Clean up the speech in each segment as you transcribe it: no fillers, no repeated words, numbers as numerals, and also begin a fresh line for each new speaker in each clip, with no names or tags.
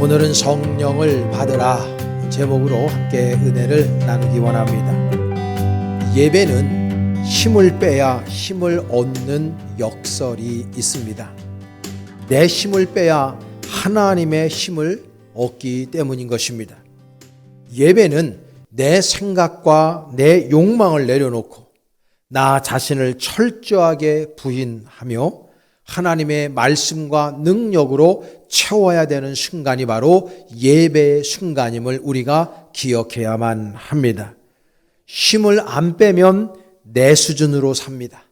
오늘은 성령을 받으라 제목으로 함께 은혜를 나누기 원합니다. 예배는 힘을 빼야 힘을 얻는 역설이 있습니다. 내 힘을 빼야 하나님의 힘을 얻기 때문인 것입니다. 예배는 내 생각과 내 욕망을 내려놓고 나 자신을 철저하게 부인하며 하나님의 말씀과 능력으로 채워야 되는 순간이 바로 예배의 순간임을 우리가 기억해야만 합니다. 힘을 안 빼면 내 수준으로 삽니다.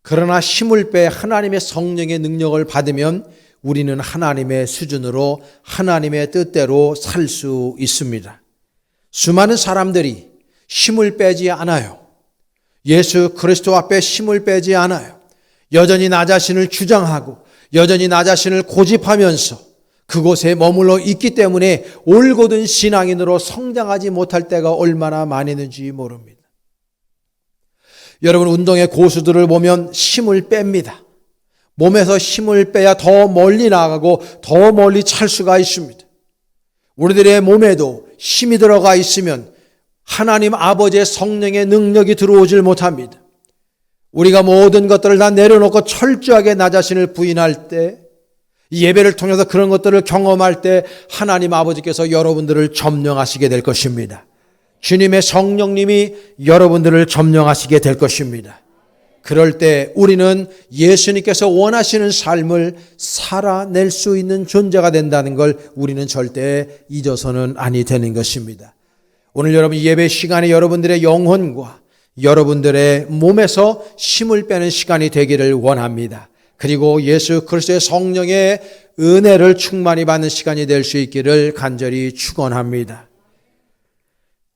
그러나 힘을 빼 하나님의 성령의 능력을 받으면 우리는 하나님의 수준으로 하나님의 뜻대로 살 수 있습니다. 수많은 사람들이 힘을 빼지 않아요. 예수 그리스도 앞에 힘을 빼지 않아요. 여전히 나 자신을 주장하고 여전히 나 자신을 고집하면서 그곳에 머물러 있기 때문에 올곧은 신앙인으로 성장하지 못할 때가 얼마나 많이 있는지 모릅니다. 여러분, 운동의 고수들을 보면 힘을 뺍니다. 몸에서 힘을 빼야 더 멀리 나가고 더 멀리 찰 수가 있습니다. 우리들의 몸에도 힘이 들어가 있으면 하나님 아버지의 성령의 능력이 들어오질 못합니다. 우리가 모든 것들을 다 내려놓고 철저하게 나 자신을 부인할 때, 예배를 통해서 그런 것들을 경험할 때 하나님 아버지께서 여러분들을 점령하시게 될 것입니다. 주님의 성령님이 여러분들을 점령하시게 될 것입니다. 그럴 때 우리는 예수님께서 원하시는 삶을 살아낼 수 있는 존재가 된다는 걸 우리는 절대 잊어서는 아니 되는 것입니다. 오늘 여러분 예배 시간에 여러분들의 영혼과 여러분들의 몸에서 힘을 빼는 시간이 되기를 원합니다. 그리고 예수 그리스도의 성령의 은혜를 충만히 받는 시간이 될 수 있기를 간절히 축원합니다.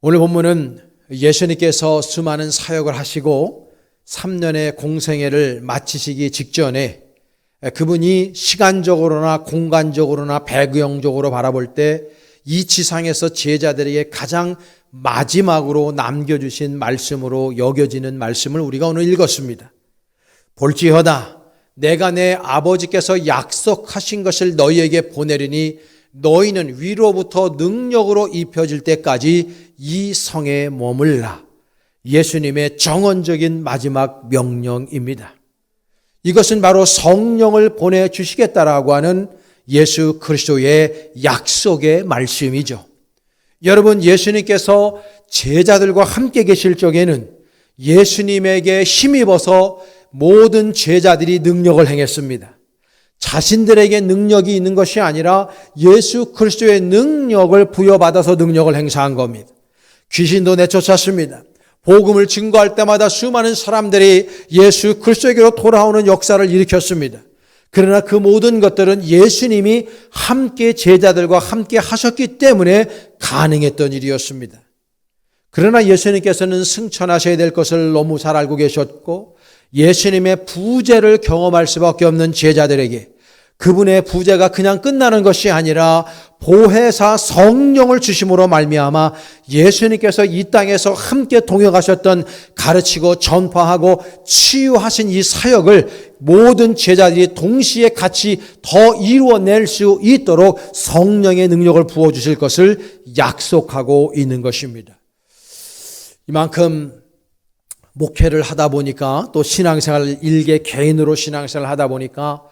오늘 본문은 예수님께서 수많은 사역을 하시고 3년의 공생애를 마치시기 직전에 그분이 시간적으로나 공간적으로나 배경적으로 바라볼 때 이 지상에서 제자들에게 가장 마지막으로 남겨주신 말씀으로 여겨지는 말씀을 우리가 오늘 읽었습니다. 볼지어다 내가 내 아버지께서 약속하신 것을 너희에게 보내리니 너희는 위로부터 능력으로 입혀질 때까지 이 성에 머물라. 예수님의 정언적인 마지막 명령입니다. 이것은 바로 성령을 보내주시겠다라고 하는 예수 그리스도의 약속의 말씀이죠. 여러분, 예수님께서 제자들과 함께 계실 적에는 예수님에게 힘입어서 모든 제자들이 능력을 행했습니다. 자신들에게 능력이 있는 것이 아니라 예수 그리스도의 능력을 부여받아서 능력을 행사한 겁니다. 귀신도 내쫓았습니다. 복음을 증거할 때마다 수많은 사람들이 예수 그리스도에게로 돌아오는 역사를 일으켰습니다. 그러나 그 모든 것들은 예수님이 함께 제자들과 함께 하셨기 때문에 가능했던 일이었습니다. 그러나 예수님께서는 승천하셔야 될 것을 너무 잘 알고 계셨고 예수님의 부재를 경험할 수밖에 없는 제자들에게 그분의 부재가 그냥 끝나는 것이 아니라 보혜사 성령을 주심으로 말미암아 예수님께서 이 땅에서 함께 동역하셨던 가르치고 전파하고 치유하신 이 사역을 모든 제자들이 동시에 같이 더 이루어낼 수 있도록 성령의 능력을 부어주실 것을 약속하고 있는 것입니다. 이만큼 목회를 하다 보니까 또 신앙생활을 일개 개인으로 신앙생활을 하다 보니까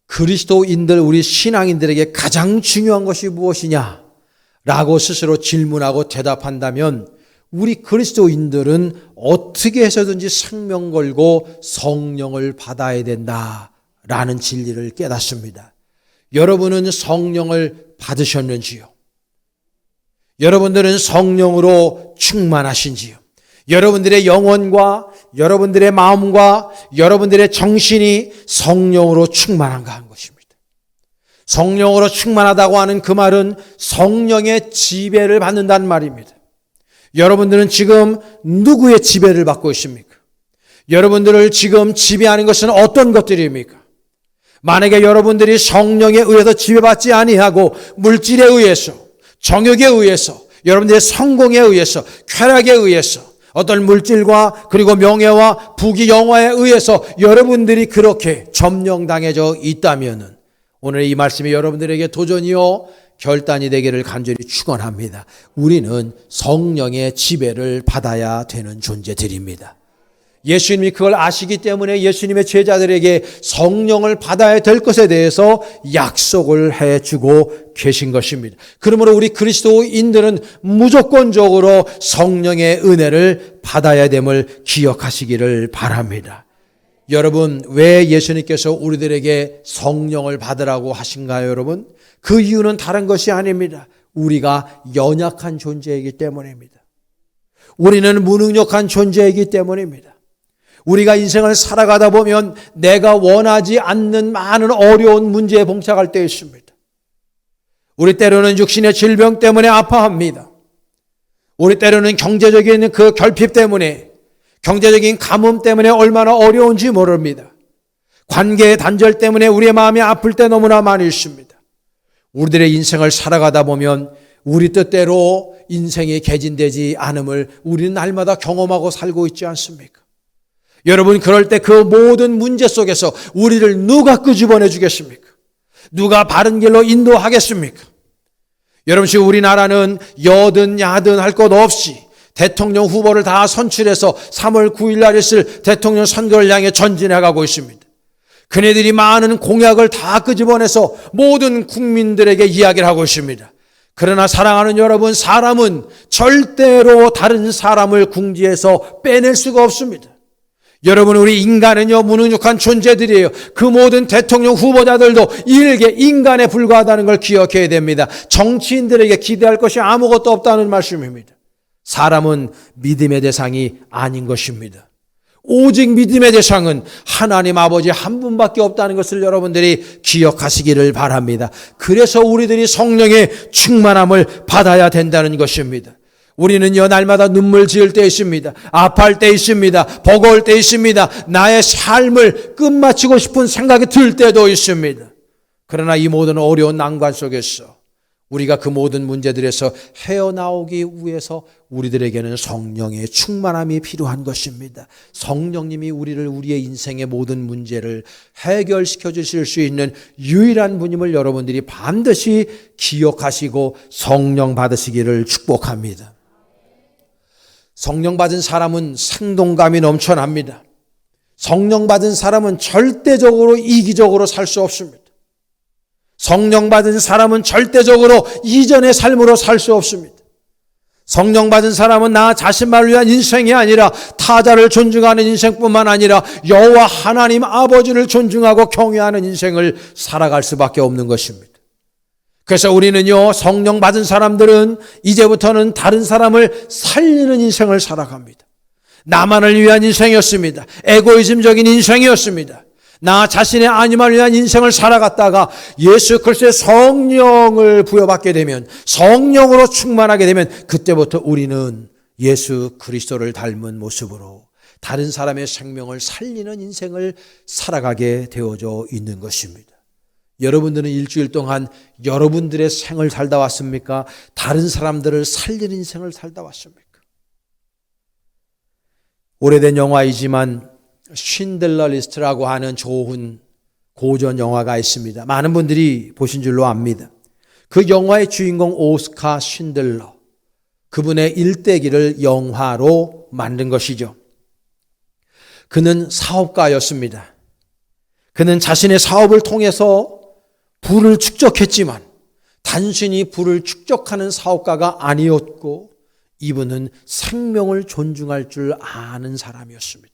그리스도인들 우리 신앙인들에게 가장 중요한 것이 무엇이냐라고 스스로 질문하고 대답한다면 우리 그리스도인들은 어떻게 해서든지 생명 걸고 성령을 받아야 된다라는 진리를 깨닫습니다. 여러분은 성령을 받으셨는지요? 여러분들은 성령으로 충만하신지요? 여러분들의 영혼과 여러분들의 마음과 여러분들의 정신이 성령으로 충만한가 하는 것입니다. 성령으로 충만하다고 하는 그 말은 성령의 지배를 받는다는 말입니다. 여러분들은 지금 누구의 지배를 받고 있습니까? 여러분들을 지금 지배하는 것은 어떤 것들입니까? 만약에 여러분들이 성령에 의해서 지배받지 아니하고 물질에 의해서, 정욕에 의해서, 여러분들의 성공에 의해서, 쾌락에 의해서 어떤 물질과 그리고 명예와 부귀 영화에 의해서 여러분들이 그렇게 점령당해져 있다면 오늘 이 말씀이 여러분들에게 도전이요 결단이 되기를 간절히 축원합니다. 우리는 성령의 지배를 받아야 되는 존재들입니다. 예수님이 그걸 아시기 때문에 예수님의 제자들에게 성령을 받아야 될 것에 대해서 약속을 해주고 계신 것입니다. 그러므로 우리 그리스도인들은 무조건적으로 성령의 은혜를 받아야 됨을 기억하시기를 바랍니다. 여러분, 왜 예수님께서 우리들에게 성령을 받으라고 하신가요, 여러분? 그 이유는 다른 것이 아닙니다. 우리가 연약한 존재이기 때문입니다. 우리는 무능력한 존재이기 때문입니다. 우리가 인생을 살아가다 보면 내가 원하지 않는 많은 어려운 문제에 봉착할 때 있습니다. 우리 때로는 육신의 질병 때문에 아파합니다. 우리 때로는 경제적인 그 결핍 때문에, 경제적인 가뭄 때문에 얼마나 어려운지 모릅니다. 관계의 단절 때문에 우리의 마음이 아플 때 너무나 많이 있습니다. 우리들의 인생을 살아가다 보면 우리 뜻대로 인생이 개진되지 않음을 우리는 날마다 경험하고 살고 있지 않습니까? 여러분, 그럴 때 그 모든 문제 속에서 우리를 누가 끄집어내 주겠습니까? 누가 바른 길로 인도하겠습니까? 여러분, 지금 우리나라는 여든 야든 할 것 없이 대통령 후보를 다 선출해서 3월 9일 날 있을 대통령 선거를 향해 전진해 가고 있습니다. 그네들이 많은 공약을 다 끄집어내서 모든 국민들에게 이야기를 하고 있습니다. 그러나 사랑하는 여러분, 사람은 절대로 다른 사람을 궁지에서 빼낼 수가 없습니다. 여러분, 우리 인간은요 무능력한 존재들이에요. 그 모든 대통령 후보자들도 일개 인간에 불과하다는 걸 기억해야 됩니다. 정치인들에게 기대할 것이 아무것도 없다는 말씀입니다. 사람은 믿음의 대상이 아닌 것입니다. 오직 믿음의 대상은 하나님 아버지 한 분밖에 없다는 것을 여러분들이 기억하시기를 바랍니다. 그래서 우리들이 성령의 충만함을 받아야 된다는 것입니다. 우리는요 날마다 눈물 지을 때 있습니다. 아파할 때 있습니다. 버거울 때 있습니다. 나의 삶을 끝마치고 싶은 생각이 들 때도 있습니다. 그러나 이 모든 어려운 난관 속에서 우리가 그 모든 문제들에서 헤어나오기 위해서 우리들에게는 성령의 충만함이 필요한 것입니다. 성령님이 우리의 인생의 모든 문제를 해결시켜 주실 수 있는 유일한 분임을 여러분들이 반드시 기억하시고 성령 받으시기를 축복합니다. 성령 받은 사람은 생동감이 넘쳐납니다. 성령 받은 사람은 절대적으로 이기적으로 살 수 없습니다. 성령 받은 사람은 절대적으로 이전의 삶으로 살 수 없습니다. 성령 받은 사람은 나 자신만을 위한 인생이 아니라 타자를 존중하는 인생뿐만 아니라 여호와 하나님 아버지를 존중하고 경외하는 인생을 살아갈 수밖에 없는 것입니다. 그래서 우리는요 성령 받은 사람들은 이제부터는 다른 사람을 살리는 인생을 살아갑니다. 나만을 위한 인생이었습니다. 에고이즘적인 인생이었습니다. 나 자신의 아니만을 위한 인생을 살아갔다가 예수 그리스도의 성령을 부여받게 되면, 성령으로 충만하게 되면 그때부터 우리는 예수 그리스도를 닮은 모습으로 다른 사람의 생명을 살리는 인생을 살아가게 되어져 있는 것입니다. 여러분들은 일주일 동안 여러분들의 생을 살다 왔습니까? 다른 사람들을 살리는 인생을 살다 왔습니까? 오래된 영화이지만 쉰들러 리스트라고 하는 좋은 고전 영화가 있습니다. 많은 분들이 보신 줄로 압니다. 그 영화의 주인공 오스카 쉰들러, 그분의 일대기를 영화로 만든 것이죠. 그는 사업가였습니다. 그는 자신의 사업을 통해서 부를 축적했지만 단순히 부를 축적하는 사업가가 아니었고, 이분은 생명을 존중할 줄 아는 사람이었습니다.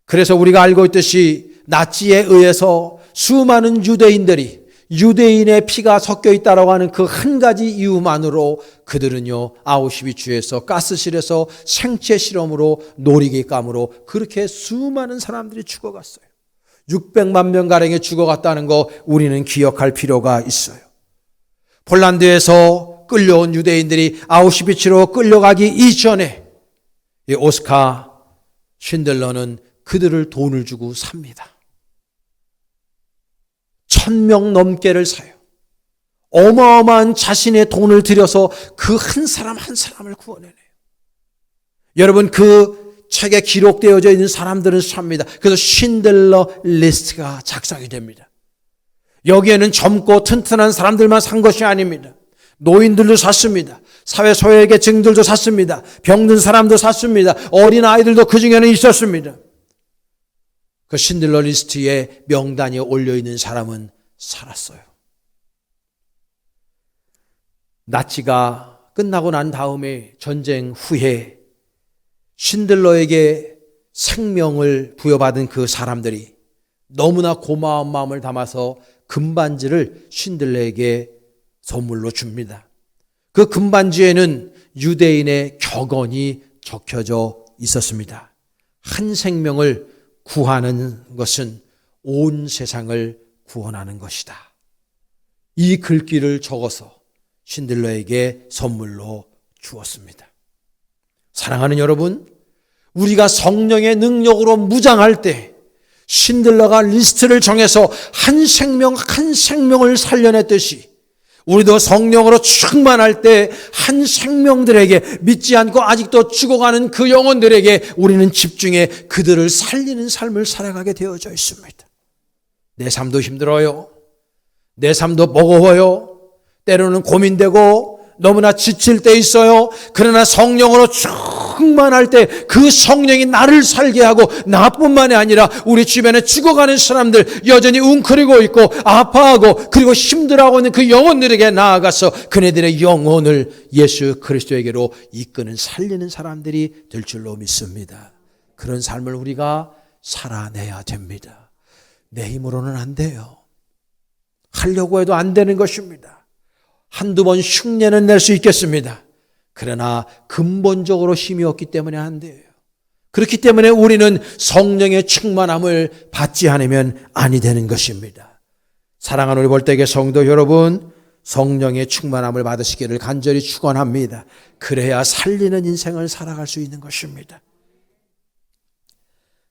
그래서 우리가 알고 있듯이 나치에 의해서 수많은 유대인들이 유대인의 피가 섞여 있다라고 하는 그 한 가지 이유만으로 그들은요 아우슈비츠에서 가스실에서 생체 실험으로 놀이기감으로 그렇게 수많은 사람들이 죽어갔어요. 600만 명가량이 죽어갔다는 거 우리는 기억할 필요가 있어요. 폴란드에서 끌려온 유대인들이 아우슈비츠로 끌려가기 이전에 이 오스카 쉰들러는 그들을 돈을 주고 삽니다. 1000명 넘게를 사요. 어마어마한 자신의 돈을 들여서 그 한 사람 한 사람을 구원해내요. 여러분, 그 책에 기록되어져 있는 사람들은 삽니다. 그래서 신들러 리스트가 작성이 됩니다. 여기에는 젊고 튼튼한 사람들만 산 것이 아닙니다. 노인들도 샀습니다. 사회 소외계층들도 샀습니다. 병든 사람도 샀습니다. 어린 아이들도 그 중에는 있었습니다. 그 신들러 리스트에 명단이 올려있는 사람은 살았어요. 나치가 끝나고 난 다음에 전쟁 후에 신들러에게 생명을 부여받은 그 사람들이 너무나 고마운 마음을 담아서 금반지를 신들러에게 선물로 줍니다. 그 금반지에는 유대인의 격언이 적혀져 있었습니다. 한 생명을 구하는 것은 온 세상을 구원하는 것이다. 이 글귀를 적어서 신들러에게 선물로 주었습니다. 사랑하는 여러분, 우리가 성령의 능력으로 무장할 때 신들러가 리스트를 정해서 한 생명 한 생명을 살려냈듯이 우리도 성령으로 충만할 때 한 생명들에게, 믿지 않고 아직도 죽어가는 그 영혼들에게 우리는 집중해 그들을 살리는 삶을 살아가게 되어져 있습니다. 내 삶도 힘들어요. 내 삶도 버거워요. 때로는 고민되고 너무나 지칠 때 있어요. 그러나 성령으로 충만할 때 그 성령이 나를 살게 하고 나뿐만이 아니라 우리 주변에 죽어가는 사람들, 여전히 웅크리고 있고 아파하고 그리고 힘들어하고 있는 그 영혼들에게 나아가서 그네들의 영혼을 예수 그리스도에게로 이끄는, 살리는 사람들이 될 줄로 믿습니다. 그런 삶을 우리가 살아내야 됩니다. 내 힘으로는 안 돼요. 하려고 해도 안 되는 것입니다. 한두 번 흉내는 낼 수 있겠습니다. 그러나 근본적으로 힘이 없기 때문에 안 돼요. 그렇기 때문에 우리는 성령의 충만함을 받지 않으면 아니 되는 것입니다. 사랑하는 우리 볼때의 성도 여러분, 성령의 충만함을 받으시기를 간절히 축원합니다. 그래야 살리는 인생을 살아갈 수 있는 것입니다.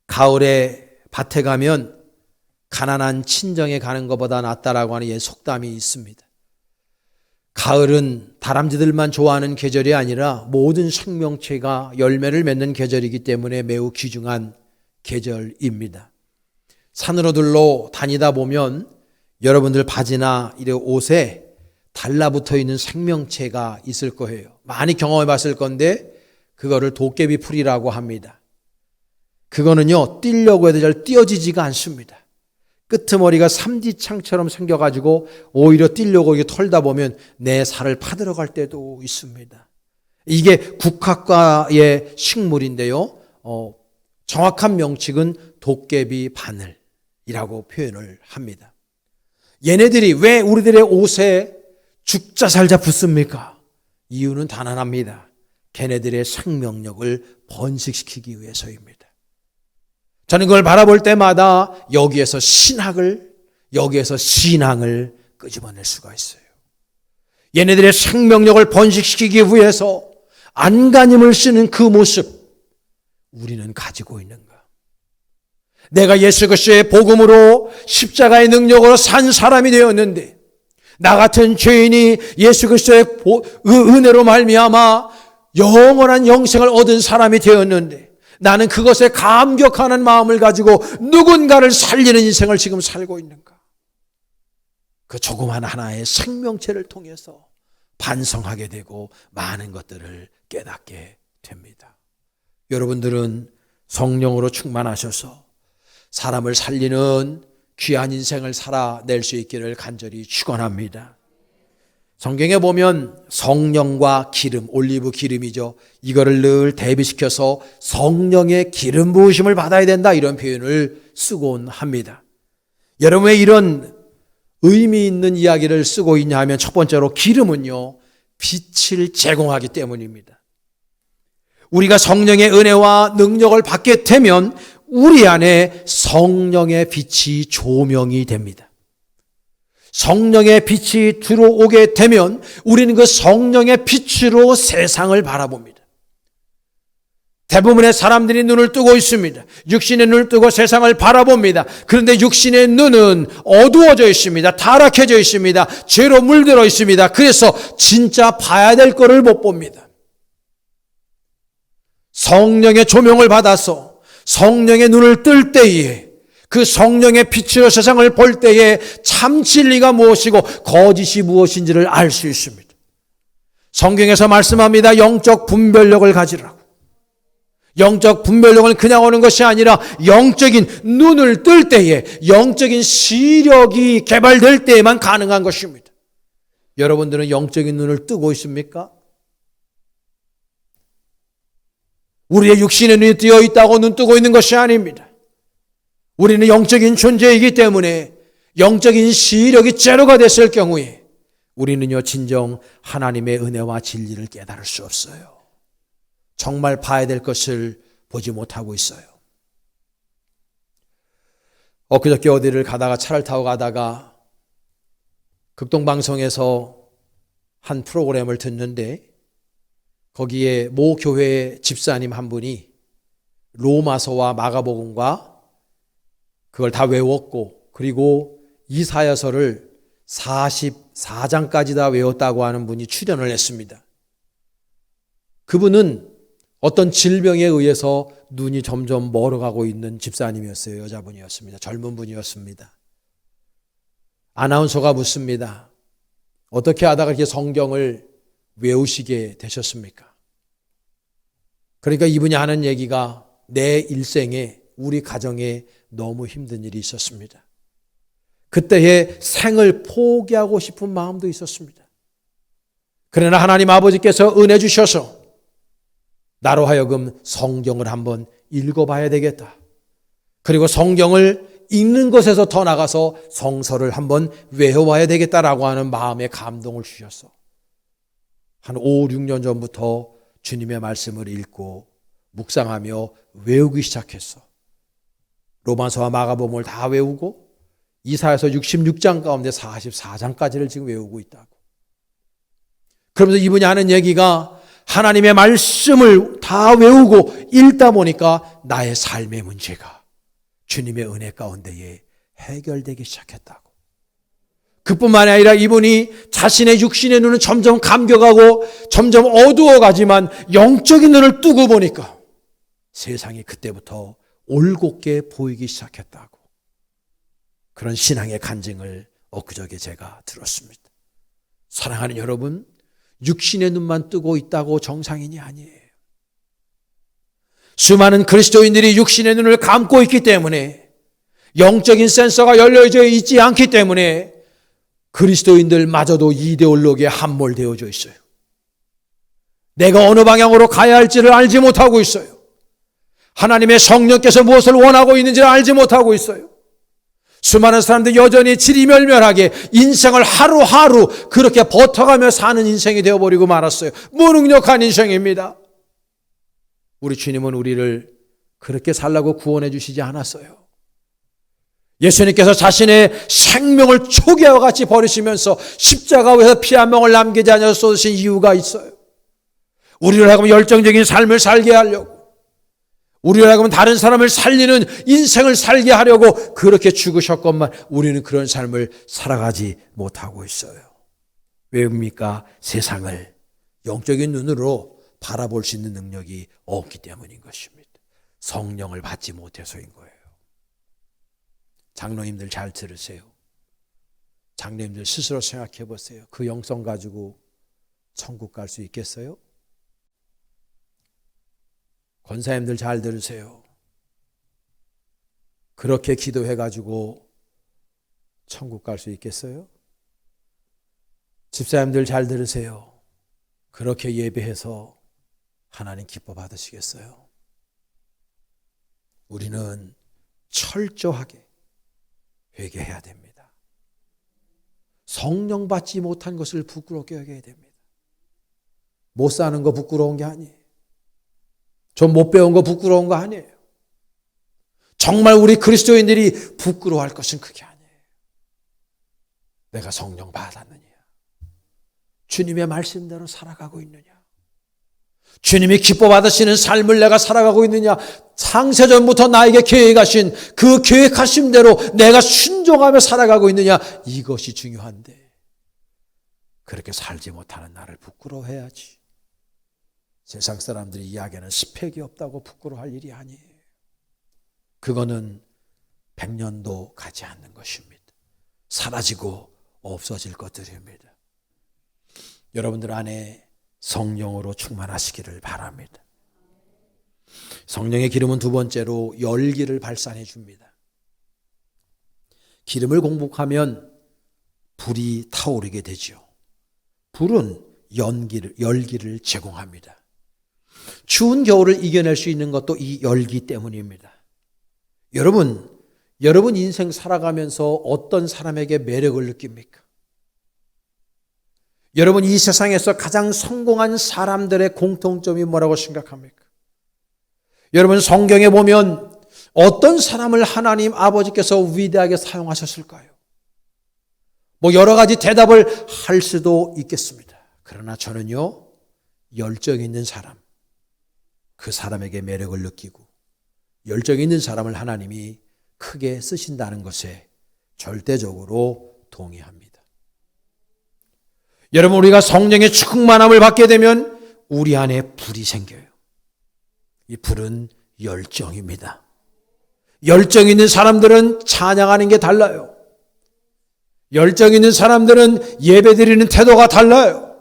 가을에 밭에 가면 가난한 친정에 가는 것보다 낫다라고 하는 속담이 있습니다. 가을은 다람쥐들만 좋아하는 계절이 아니라 모든 생명체가 열매를 맺는 계절이기 때문에 매우 귀중한 계절입니다. 산으로들로 다니다 보면 여러분들 바지나 이 옷에 달라붙어 있는 생명체가 있을 거예요. 많이 경험해 봤을 건데 그거를 도깨비 풀이라고 합니다. 그거는요, 뛰려고 해도 잘 뛰어지지가 않습니다. 끄트머리가 삼지창처럼 생겨가지고 오히려 뛰려고 이게 털다 보면 내 살을 파들어갈 때도 있습니다. 이게 국화과의 식물인데요. 정확한 명칭은 도깨비 바늘이라고 표현을 합니다. 얘네들이 왜 우리들의 옷에 죽자 살자 붙습니까? 이유는 단 하나입니다. 걔네들의 생명력을 번식시키기 위해서입니다. 저는 그걸 바라볼 때마다 여기에서 신앙을 끄집어낼 수가 있어요. 얘네들의 생명력을 번식시키기 위해서 안간힘을 쓰는 그 모습, 우리는 가지고 있는가? 내가 예수 그리스도의 복음으로 십자가의 능력으로 산 사람이 되었는데 나 같은 죄인이 예수 그리스도의 은혜로 말미암아 영원한 영생을 얻은 사람이 되었는데 나는 그것에 감격하는 마음을 가지고 누군가를 살리는 인생을 지금 살고 있는가? 그 조그만 하나의 생명체를 통해서 반성하게 되고 많은 것들을 깨닫게 됩니다. 여러분들은 성령으로 충만하셔서 사람을 살리는 귀한 인생을 살아낼 수 있기를 간절히 축원합니다. 성경에 보면 성령과 기름, 올리브 기름이죠. 이거를 늘 대비시켜서 성령의 기름 부으심을 받아야 된다, 이런 표현을 쓰곤 합니다. 여러분, 왜 이런 의미 있는 이야기를 쓰고 있냐 하면 첫 번째로 기름은요, 빛을 제공하기 때문입니다. 우리가 성령의 은혜와 능력을 받게 되면 우리 안에 성령의 빛이 조명이 됩니다. 성령의 빛이 들어오게 되면 우리는 그 성령의 빛으로 세상을 바라봅니다. 대부분의 사람들이 눈을 뜨고 있습니다. 육신의 눈을 뜨고 세상을 바라봅니다. 그런데 육신의 눈은 어두워져 있습니다. 타락해져 있습니다. 죄로 물들어 있습니다. 그래서 진짜 봐야 될 거를 못 봅니다. 성령의 조명을 받아서 성령의 눈을 뜰 때에 그 성령의 빛으로 세상을 볼 때에 참 진리가 무엇이고 거짓이 무엇인지를 알 수 있습니다. 성경에서 말씀합니다. 영적 분별력을 가지라고. 영적 분별력은 그냥 오는 것이 아니라 영적인 눈을 뜰 때에, 영적인 시력이 개발될 때에만 가능한 것입니다. 여러분들은 영적인 눈을 뜨고 있습니까? 우리의 육신의 눈이 뜨어 있다고 눈 뜨고 있는 것이 아닙니다. 우리는 영적인 존재이기 때문에 영적인 시력이 제로가 됐을 경우에 우리는요 진정 하나님의 은혜와 진리를 깨달을 수 없어요. 정말 봐야 될 것을 보지 못하고 있어요. 엊그저께 어디를 가다가 차를 타고 가다가 극동방송에서 한 프로그램을 듣는데 거기에 모 교회 집사님 한 분이 로마서와 마가복음과 그걸 다 외웠고 그리고 이사야서를 44장까지 다 외웠다고 하는 분이 출연을 했습니다. 그분은 어떤 질병에 의해서 눈이 점점 멀어가고 있는 집사님이었어요. 여자분이었습니다. 젊은 분이었습니다. 아나운서가 묻습니다. 어떻게 하다가 이렇게 성경을 외우시게 되셨습니까? 그러니까 이분이 하는 얘기가 내 일생에 우리 가정에 너무 힘든 일이 있었습니다. 그때의 생을 포기하고 싶은 마음도 있었습니다. 그러나 하나님 아버지께서 은혜 주셔서 나로 하여금 성경을 한번 읽어봐야 되겠다. 그리고 성경을 읽는 것에서 더 나가서 성서를 한번 외워봐야 되겠다라고 하는 마음의 감동을 주셔서 한 5, 6년 전부터 주님의 말씀을 읽고 묵상하며 외우기 시작했어. 로마서와 마가복음을 다 외우고 이사야서 66장 가운데 44장까지를 지금 외우고 있다고. 그러면서 이분이 하는 얘기가 하나님의 말씀을 다 외우고 읽다 보니까 나의 삶의 문제가 주님의 은혜 가운데에 해결되기 시작했다고. 그뿐만이 아니라 이분이 자신의 육신의 눈은 점점 감겨가고 점점 어두워가지만 영적인 눈을 뜨고 보니까 세상이 그때부터 올곧게 보이기 시작했다고. 그런 신앙의 간증을 엊그저께 제가 들었습니다. 사랑하는 여러분, 육신의 눈만 뜨고 있다고 정상인이 아니에요. 수많은 그리스도인들이 육신의 눈을 감고 있기 때문에 영적인 센서가 열려져 있지 않기 때문에 그리스도인들마저도 이데올로기에 함몰되어져 있어요. 내가 어느 방향으로 가야 할지를 알지 못하고 있어요. 하나님의 성령께서 무엇을 원하고 있는지를 알지 못하고 있어요. 수많은 사람들이 여전히 지리멸멸하게 인생을 하루하루 그렇게 버텨가며 사는 인생이 되어버리고 말았어요. 무능력한 인생입니다. 우리 주님은 우리를 그렇게 살라고 구원해 주시지 않았어요. 예수님께서 자신의 생명을 초기와 같이 버리시면서 십자가 위에서 피 한 명을 남기지 않아서 쏟으신 이유가 있어요. 우리를 하여금 열정적인 삶을 살게 하려고, 우리를 하여금 다른 사람을 살리는 인생을 살게 하려고 그렇게 죽으셨건만 우리는 그런 삶을 살아가지 못하고 있어요. 왜입니까? 세상을 영적인 눈으로 바라볼 수 있는 능력이 없기 때문인 것입니다. 성령을 받지 못해서인 거예요. 장로님들 잘 들으세요. 장로님들 스스로 생각해 보세요. 그 영성 가지고 천국 갈 수 있겠어요? 권사님들 잘 들으세요. 그렇게 기도해 가지고 천국 갈 수 있겠어요? 집사님들 잘 들으세요. 그렇게 예배해서 하나님 기뻐 받으시겠어요? 우리는 철저하게 회개해야 됩니다. 성령 받지 못한 것을 부끄럽게 여겨야 됩니다. 못 사는 거 부끄러운 게 아니에요. 좀 못 배운 거 부끄러운 거 아니에요. 정말 우리 그리스도인들이 부끄러워할 것은 그게 아니에요. 내가 성령 받았느냐? 주님의 말씀대로 살아가고 있느냐? 주님이 기뻐 받으시는 삶을 내가 살아가고 있느냐? 창세전부터 나에게 계획하신 그 계획하신 대로 내가 순종하며 살아가고 있느냐? 이것이 중요한데 그렇게 살지 못하는 나를 부끄러워해야지. 세상 사람들이 이야기하는 스펙이 없다고 부끄러워할 일이 아니에요. 그거는 100년도 가지 않는 것입니다. 사라지고 없어질 것들입니다. 여러분들 안에 성령으로 충만하시기를 바랍니다. 성령의 기름은 두 번째로 열기를 발산해 줍니다. 기름을 공복하면 불이 타오르게 되죠. 불은 열기를 제공합니다. 추운 겨울을 이겨낼 수 있는 것도 이 열기 때문입니다. 여러분 인생 살아가면서 어떤 사람에게 매력을 느낍니까? 여러분 이 세상에서 가장 성공한 사람들의 공통점이 뭐라고 생각합니까? 여러분 성경에 보면 어떤 사람을 하나님 아버지께서 위대하게 사용하셨을까요? 여러 가지 대답을 할 수도 있겠습니다. 그러나 저는요, 열정 있는 사람, 그 사람에게 매력을 느끼고 열정 있는 사람을 하나님이 크게 쓰신다는 것에 절대적으로 동의합니다. 여러분 우리가 성령의 충만함을 받게 되면 우리 안에 불이 생겨요. 이 불은 열정입니다. 열정 있는 사람들은 찬양하는 게 달라요. 열정 있는 사람들은 예배드리는 태도가 달라요.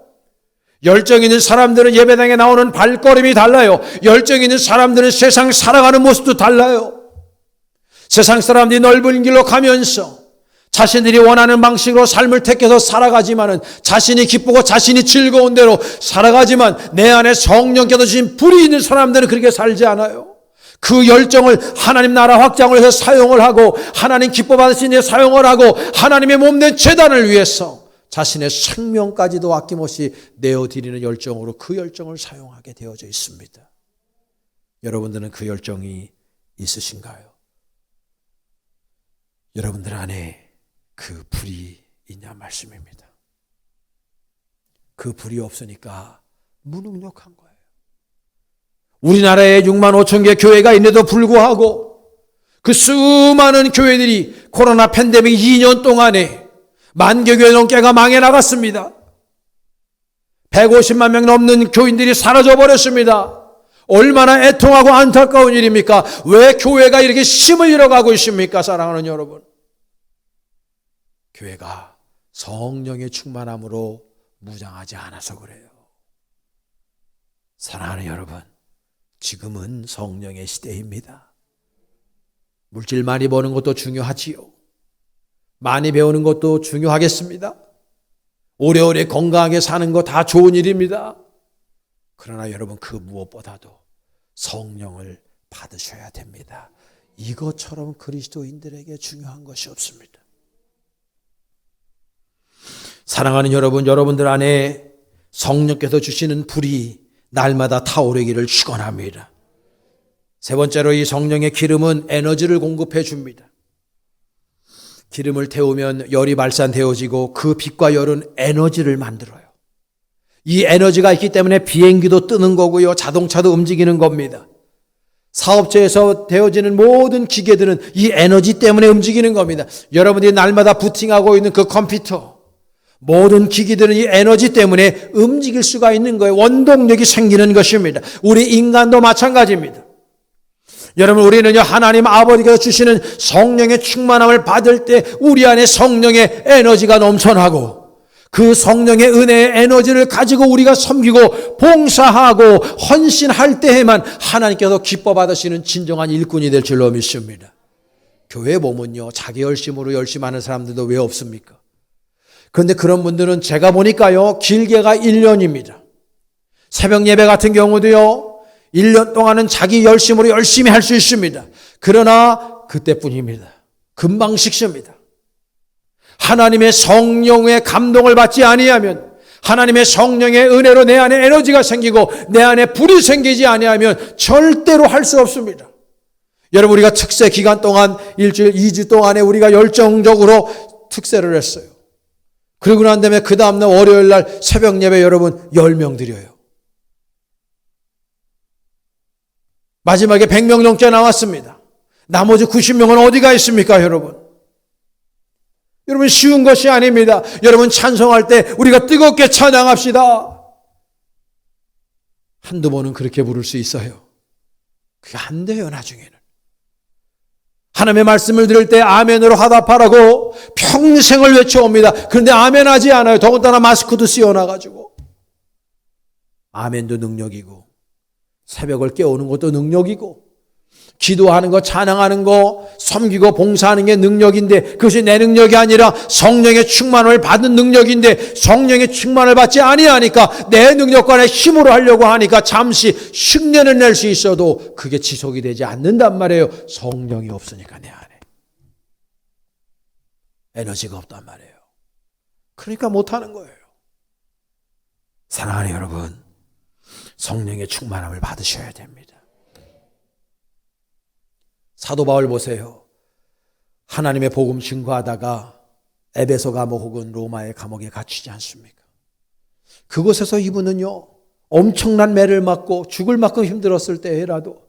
열정 있는 사람들은 예배당에 나오는 발걸음이 달라요. 열정 있는 사람들은 세상 살아가는 모습도 달라요. 세상 사람들이 넓은 길로 가면서 자신들이 원하는 방식으로 삶을 택해서 살아가지만은 자신이 기쁘고 자신이 즐거운 대로 살아가지만 내 안에 성령께서 주신 불이 있는 사람들은 그렇게 살지 않아요. 그 열정을 하나님 나라 확장을 해서 사용을 하고 하나님 기뻐 받으신 데 사용을 하고 하나님의 몸된 제단을 위해서 자신의 생명까지도 아낌없이 내어드리는 열정으로 그 열정을 사용하게 되어져 있습니다. 여러분들은 그 열정이 있으신가요? 여러분들 안에 그 불이 있냐 말씀입니다. 그 불이 없으니까 무능력한 거예요. 우리나라에 6만 5천 개 교회가 있는데도 불구하고 그 수많은 교회들이 코로나 팬데믹 2년 동안에 10,000개 교회 넘게가 망해 나갔습니다. 150만 명 넘는 교인들이 사라져 버렸습니다. 얼마나 애통하고 안타까운 일입니까? 왜 교회가 이렇게 힘을 잃어가고 있습니까? 사랑하는 여러분, 교회가 성령의 충만함으로 무장하지 않아서 그래요. 사랑하는 여러분, 지금은 성령의 시대입니다. 물질 많이 버는 것도 중요하지요. 많이 배우는 것도 중요하겠습니다. 오래오래 건강하게 사는 거 다 좋은 일입니다. 그러나 여러분 그 무엇보다도 성령을 받으셔야 됩니다. 이것처럼 그리스도인들에게 중요한 것이 없습니다. 사랑하는 여러분, 여러분들 안에 성령께서 주시는 불이 날마다 타오르기를 축원합니다. 세 번째로 이 성령의 기름은 에너지를 공급해 줍니다. 기름을 태우면 열이 발산되어지고 그 빛과 열은 에너지를 만들어요. 이 에너지가 있기 때문에 비행기도 뜨는 거고요. 자동차도 움직이는 겁니다. 사업체에서 되어지는 모든 기계들은 이 에너지 때문에 움직이는 겁니다. 여러분들이 날마다 부팅하고 있는 그 컴퓨터, 모든 기기들은 이 에너지 때문에 움직일 수가 있는 거예요. 원동력이 생기는 것입니다. 우리 인간도 마찬가지입니다. 여러분 우리는요 하나님 아버지께서 주시는 성령의 충만함을 받을 때 우리 안에 성령의 에너지가 넘쳐나고 그 성령의 은혜의 에너지를 가지고 우리가 섬기고 봉사하고 헌신할 때에만 하나님께서 기뻐 받으시는 진정한 일꾼이 될 줄로 믿습니다. 교회에 보면요 자기 열심으로 열심히 하는 사람들도 왜 없습니까? 그런데 그런 분들은 제가 보니까요 길게가 1년입니다. 새벽 예배 같은 경우도요 1년 동안은 자기 열심으로 열심히 할 수 있습니다. 그러나 그때뿐입니다. 금방 식습니다. 하나님의 성령의 감동을 받지 아니하면, 하나님의 성령의 은혜로 내 안에 에너지가 생기고 내 안에 불이 생기지 아니하면 절대로 할 수 없습니다. 여러분 우리가 특세 기간 동안 일주일 2주 동안에 우리가 열정적으로 특세를 했어요. 그러고 난 다음에 그 다음날 월요일 날 새벽 예배 여러분 10명 드려요. 마지막에 100명 넘게 나왔습니다. 나머지 90명은 어디가 있습니까, 여러분? 여러분 쉬운 것이 아닙니다. 여러분 찬송할 때 우리가 뜨겁게 찬양합시다. 한두 번은 그렇게 부를 수 있어요. 그게 안 돼요, 나중에는. 하나님의 말씀을 들을 때 아멘으로 화답하라고 평생을 외쳐옵니다. 그런데 아멘하지 않아요. 더군다나 마스크도 씌워놔가지고. 아멘도 능력이고, 새벽을 깨우는 것도 능력이고, 기도하는 거, 찬양하는 거, 섬기고 봉사하는 게 능력인데 그것이 내 능력이 아니라 성령의 충만을 받는 능력인데 성령의 충만을 받지 아니하니까 내 능력과 내 힘으로 하려고 하니까 잠시 흉내는 낼 수 있어도 그게 지속이 되지 않는단 말이에요. 성령이 없으니까 내 안에. 에너지가 없단 말이에요. 그러니까 못하는 거예요. 사랑하는 여러분, 성령의 충만함을 받으셔야 됩니다. 사도 바울 보세요. 하나님의 복음 증거하다가 에베소 감옥 혹은 로마의 감옥에 갇히지 않습니까? 그곳에서 이분은요, 엄청난 매를 맞고 죽을 만큼 힘들었을 때라도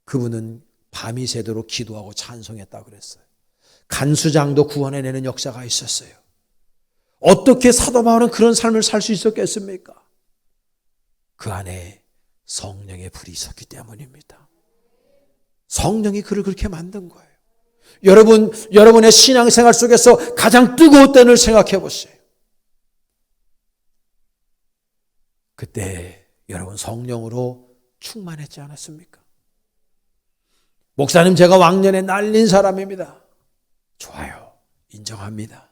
그분은 밤이 새도록 기도하고 찬송했다고 그랬어요. 간수장도 구원해내는 역사가 있었어요. 어떻게 사도 바울은 그런 삶을 살 수 있었겠습니까? 그 안에 성령의 불이 있었기 때문입니다. 성령이 그를 그렇게 만든 거예요. 여러분의 신앙생활 속에서 가장 뜨거운 때를 생각해 보세요. 그때 여러분 성령으로 충만했지 않았습니까? 목사님, 제가 왕년에 날린 사람입니다. 좋아요. 인정합니다.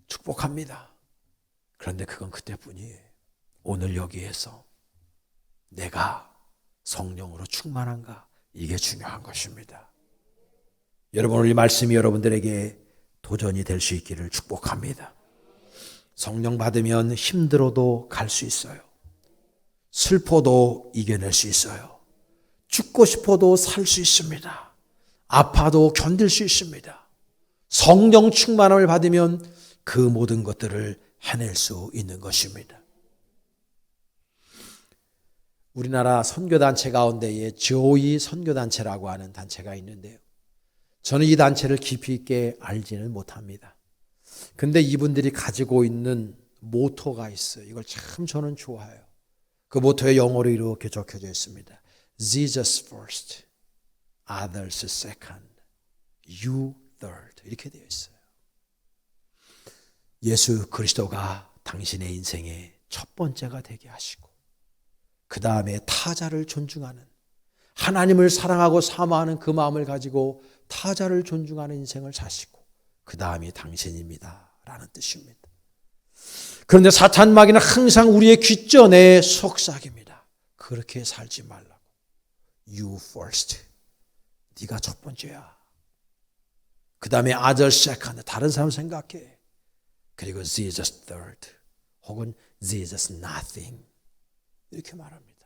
축복합니다. 그런데 그건 그때뿐이에요. 오늘 여기에서 내가 성령으로 충만한가? 이게 중요한 것입니다. 여러분, 오늘 이 말씀이 여러분들에게 도전이 될 수 있기를 축복합니다. 성령 받으면 힘들어도 갈 수 있어요. 슬퍼도 이겨낼 수 있어요. 죽고 싶어도 살 수 있습니다. 아파도 견딜 수 있습니다. 성령 충만함을 받으면 그 모든 것들을 해낼 수 있는 것입니다. 우리나라 선교단체 가운데에 조이 선교단체라고 하는 단체가 있는데요. 저는 이 단체를 깊이 있게 알지는 못합니다. 근데 이분들이 가지고 있는 모토가 있어요. 이걸 참 저는 좋아해요. 그 모토의 영어로 이렇게 적혀져 있습니다. Jesus first, others second, you third. 이렇게 되어 있어요. 예수 그리스도가 당신의 인생의 첫 번째가 되게 하시고 그 다음에 타자를 존중하는, 하나님을 사랑하고 사모하는 그 마음을 가지고 타자를 존중하는 인생을 사시고 그 다음이 당신입니다 라는 뜻입니다. 그런데 사탄 마귀는 항상 우리의 귓전에 속삭입니다. 그렇게 살지 말라고. You first. 네가 첫 번째야. 그 다음에 other second. 다른 사람 생각해. 그리고 Jesus third. 혹은 Jesus nothing. 이렇게 말합니다.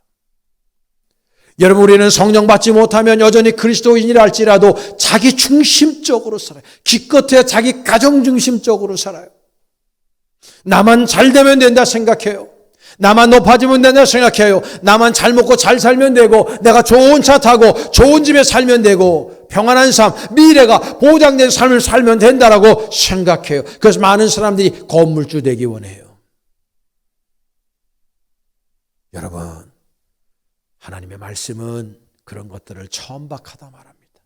여러분, 우리는 성령 받지 못하면 여전히 그리스도인이라 할지라도 자기 중심적으로 살아요. 기껏해야 자기 가정 중심적으로 살아요. 나만 잘 되면 된다 생각해요. 나만 높아지면 된다 생각해요. 나만 잘 먹고 잘 살면 되고, 내가 좋은 차 타고 좋은 집에 살면 되고, 평안한 삶, 미래가 보장된 삶을 살면 된다라고 생각해요. 그래서 많은 사람들이 건물주 되기 원해요. 여러분, 하나님의 말씀은 그런 것들을 천박하다 말합니다.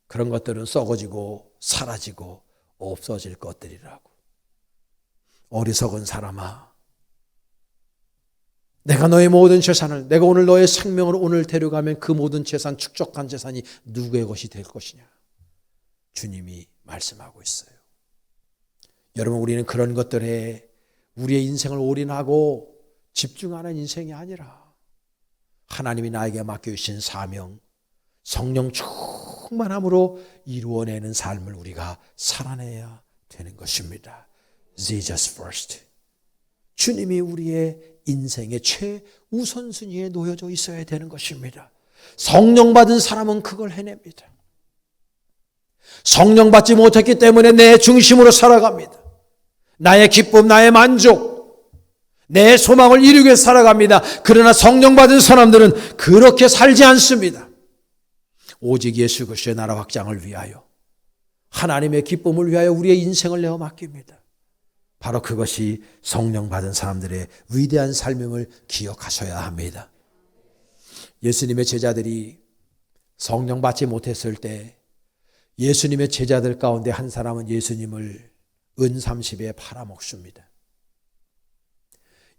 그런 것들은 썩어지고 사라지고 없어질 것들이라고. 어리석은 사람아, 내가 너의 모든 재산을, 내가 오늘 너의 생명을 오늘 데려가면 그 모든 재산, 축적한 재산이 누구의 것이 될 것이냐. 주님이 말씀하고 있어요. 여러분, 우리는 그런 것들에 우리의 인생을 올인하고 집중하는 인생이 아니라 하나님이 나에게 맡겨주신 사명, 성령 충만함으로 이루어내는 삶을 우리가 살아내야 되는 것입니다. Jesus first. 주님이 우리의 인생의 최우선순위에 놓여져 있어야 되는 것입니다. 성령 받은 사람은 그걸 해냅니다. 성령 받지 못했기 때문에 내 중심으로 살아갑니다. 나의 기쁨, 나의 만족, 내 소망을 이루기 위해 살아갑니다. 그러나 성령 받은 사람들은 그렇게 살지 않습니다. 오직 예수 그리스도의 나라 확장을 위하여, 하나님의 기쁨을 위하여 우리의 인생을 내어 맡깁니다. 바로 그것이 성령 받은 사람들의 위대한 삶임을 기억하셔야 합니다. 예수님의 제자들이 성령 받지 못했을 때 예수님의 제자들 가운데 한 사람은 예수님을 은 30에 팔아먹습니다.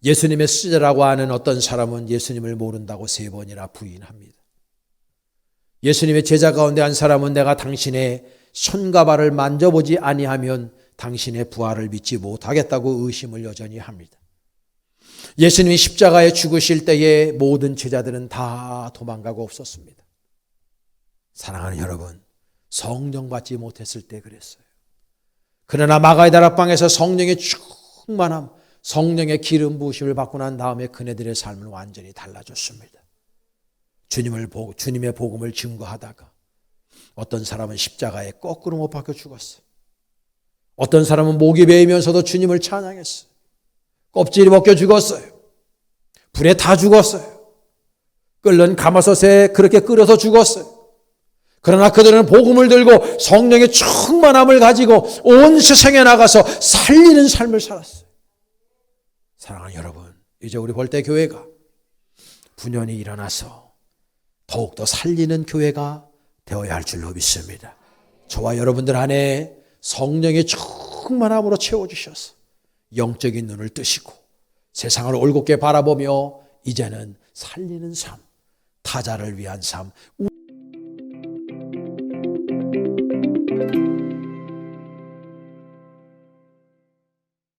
예수님의 수제라고 하는 어떤 사람은 예수님을 모른다고 3번이나 부인합니다. 예수님의 제자 가운데 한 사람은 내가 당신의 손과 발을 만져보지 아니하면 당신의 부활을 믿지 못하겠다고 의심을 여전히 합니다. 예수님이 십자가에 죽으실 때에 모든 제자들은 다 도망가고 없었습니다. 사랑하는 여러분, 성령 받지 못했을 때 그랬어요. 그러나 마가의 다락방에서 성령의 충만함, 성령의 기름 부으심을 받고 난 다음에 그네들의 삶은 완전히 달라졌습니다. 주님의 복음을 증거하다가 어떤 사람은 십자가에 거꾸로 못 박혀 죽었어요. 어떤 사람은 목이 베이면서도 주님을 찬양했어요. 껍질이 벗겨 죽었어요. 불에 다 죽었어요. 끓는 가마솥에 그렇게 끓여서 죽었어요. 그러나 그들은 복음을 들고 성령의 충만함을 가지고 온 세상에 나가서 살리는 삶을 살았어요. 사랑하는 여러분, 이제 우리 벌떼교회가 분연히 일어나서 더욱더 살리는 교회가 되어야 할 줄로 믿습니다. 저와 여러분들 안에 성령의 충만함으로 채워주셔서 영적인 눈을 뜨시고 세상을 올곧게 바라보며 이제는 살리는 삶, 타자를 위한 삶,